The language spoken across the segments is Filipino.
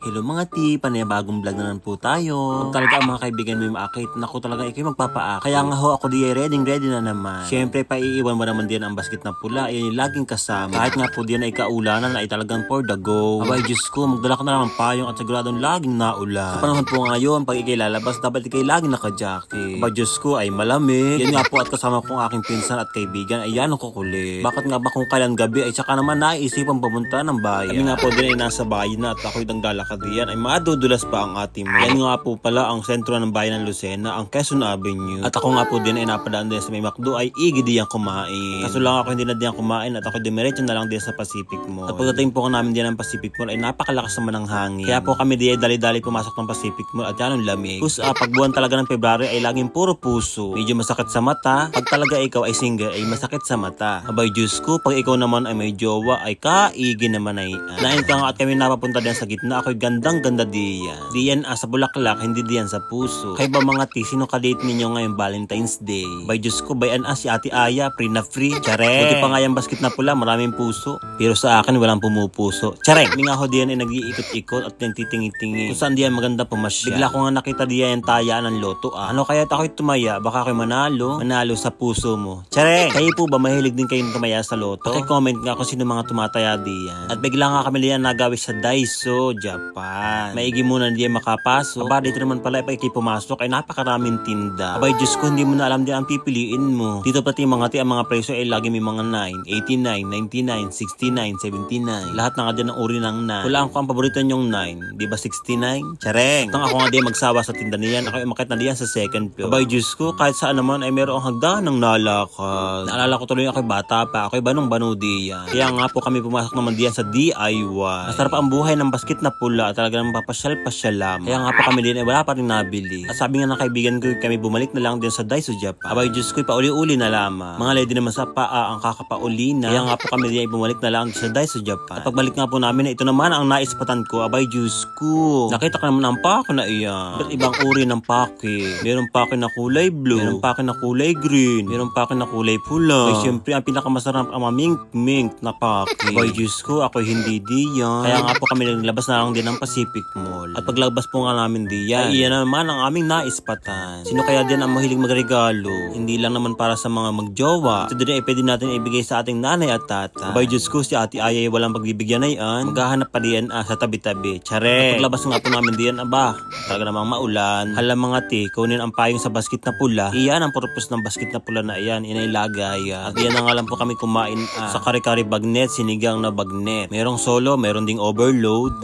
Hello mga ti, panibagong vlog na naman po tayo. Kung talaga ang mga kaibigan mo yung maakit, naku talaga ikaw magpapaak. Kaya nga ho ako di ready na naman. Siyempre paiiwan mo naman din ang basket na pula, yung laging kasama. Kahit nga po diyan ay kaulanan ay talagang for the go. Abay Diyos ko, magdala ka na lang ng payong at siguradong laging naulan. Sa panahon po ngayon, pag ikay lalabas, dapat ikay laging naka-jacket. Abay Diyos ko ay malamig. Yan nga po at kasama kong aking pinsan at kaibigan ay yan ang kukulit. Bakit nga ba kung kailan gabi ay saka naman naisipan pumunta ng bayan. Kami nga po din ay nasa bayan na at ako'y naglalakad diyan ay madudulas pa ang ating mo. Yan nga po pala ang sentro ng bayan ng Lucena, ang Quezon Avenue. At ako nga po din ay napadaan din sa may McDo ay igi diyan kumain. Kaso lang ako hindi na diyan kumain at ako dumiretso na lang din sa Pacific Mall. At pagdating po namin diyan ng Pacific Mall ay napakalakas naman ng hangin. Kaya po kami diyan dali-dali pumasok ng Pacific Mall at yan ang lamig. Pag buwan talaga ng February ay laging puro puso. Medyo masakit sa mata. Pag talaga ikaw ay single ay masakit sa mata. Abay Diyos ko, pag ikaw naman ay may jowa ay kaigi naman ay nain ka nga at kami napapunta din sa gitna. Ako'y gandang-ganda diyan. Diyan sa bulaklak, hindi diyan sa puso. Kaya ba mga ti, sino ka-date ninyo ngayong Valentine's Day? By Diyos ko, bayan si Ate Aya, free na free. Tsareng! Buti pa nga yung basket na pula, maraming puso. Pero sa akin, walang pumupuso. Tsareng! Hindi nga ako diyan ay nag-iikot-ikot at nagtitingi-tingi. Kung saan diyan maganda pumasya. Bigla ko nga nakita diyan yung tayaan ng loto. Ano kaya ako'y tumaya? Baka ako'y manalo sa puso mo. Tsareng! Kayo po ba mahilig din kayong tumaya sa loto? Paki-comment nga kung sino mga tumataya diyan. At bigla nga kami diyan nagawi sa Daiso, Japan. Maigi muna diyan makapasok. Aba, dito naman pala pa ikay pumasok ay napakaraming tinda. Abay Diyos ko, hindi mo na alam din ang pipiliin mo. Dito pati mga ang mga presyo ay lagi may mga 9, 89, 99, 69, 79. Lahat na nga din ang uri ng 9. Hulaan ko ang paborito niyong 9. Di ba 69? Tsareng! Tang ako nga din magsawa sa tinda niyan. Ako umakit na diyan sa second floor. Abay Diyos ko, kahit saan naman ay merong hagdan ng nalakad. Naalala ko tuloy ako'y bata pa. Ako'y banong-bano diyan. Kaya nga po kami pumasok naman diyan sa DIY. Masarap ang buhay ng basket na pula at talaga naman papasyal-pasyal lamang. Kaya nga po kami din ay wala pa rin nabili. At sabi nga ng kaibigan ko, kami bumalik na lang din sa Daiso, Japan. Abay Diyos ko, pauli-uli na lamang. Mga lady naman sa paa ang kakapauli na. Kaya nga po kami din ay bumalik na lang sa Daiso, Japan. At pagbalik nga po namin, ito naman ang naispatan ko. Abay Diyos ko, nakita ka naman ang pako na iyan. Ba't ibang uri ng pake? Meron pake na kulay blue, meron pake na kulay green, meron pake na kulay pula. Ay siyempre, ang pinakamasarap ang mamink-mink na pake. Abay Diyos ko, ako hindi diyan. Kaya nga po kami naglabas na lang din ng Pacific Mall. At paglabas po nga namin diyan, ay iyan naman ang aming naispatan. Sino kaya din ang mahilig magregalo? Hindi lang naman para sa mga magjowa. Ito din ay pwede natin ibigay sa ating nanay at tata. Abay Diyos ko, si Ate Aya ay walang pagbibigyan na yan. Maghahanap pa diyan sa tabi-tabi. Tsare! At paglabas nga po namin diyan, aba, talaga namang maulan. Hala mga ti, kunin ang payong sa basket na pula. Iyan ang purpose ng basket na pula na iyan. Inailagay. At iyan na nga lang po kami kumain sa kare-kare bagnet, sinigang na bagnet. Merong solo, meron ding overload.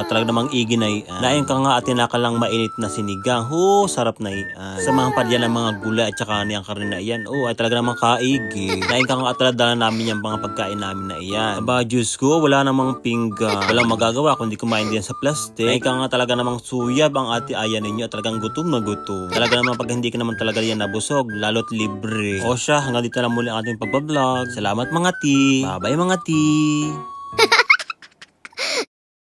Talaga namang igi na iyan. Nain ka nga at tinakalang mainit na sinigang. Sarap na iyan. Sa mga padyan ng mga gulay at saka niyang karne na iyan. Ay talaga namang kaigi. Nain ka nga at taladala namin yung mga pagkain namin na iyan. Aba, Diyos ko, wala namang pinggan. Walang magagawa kundi kumain din sa plastic. Nain ka nga talaga namang suyab ang Ate Aya ninyo at talagang gutom na gutom. Talaga naman pag hindi ka naman talaga yan nabusog, lalo't libre. Hanggang dito na muli ang ating pagbablog. Salamat mga ti. Bye-bye mga ti.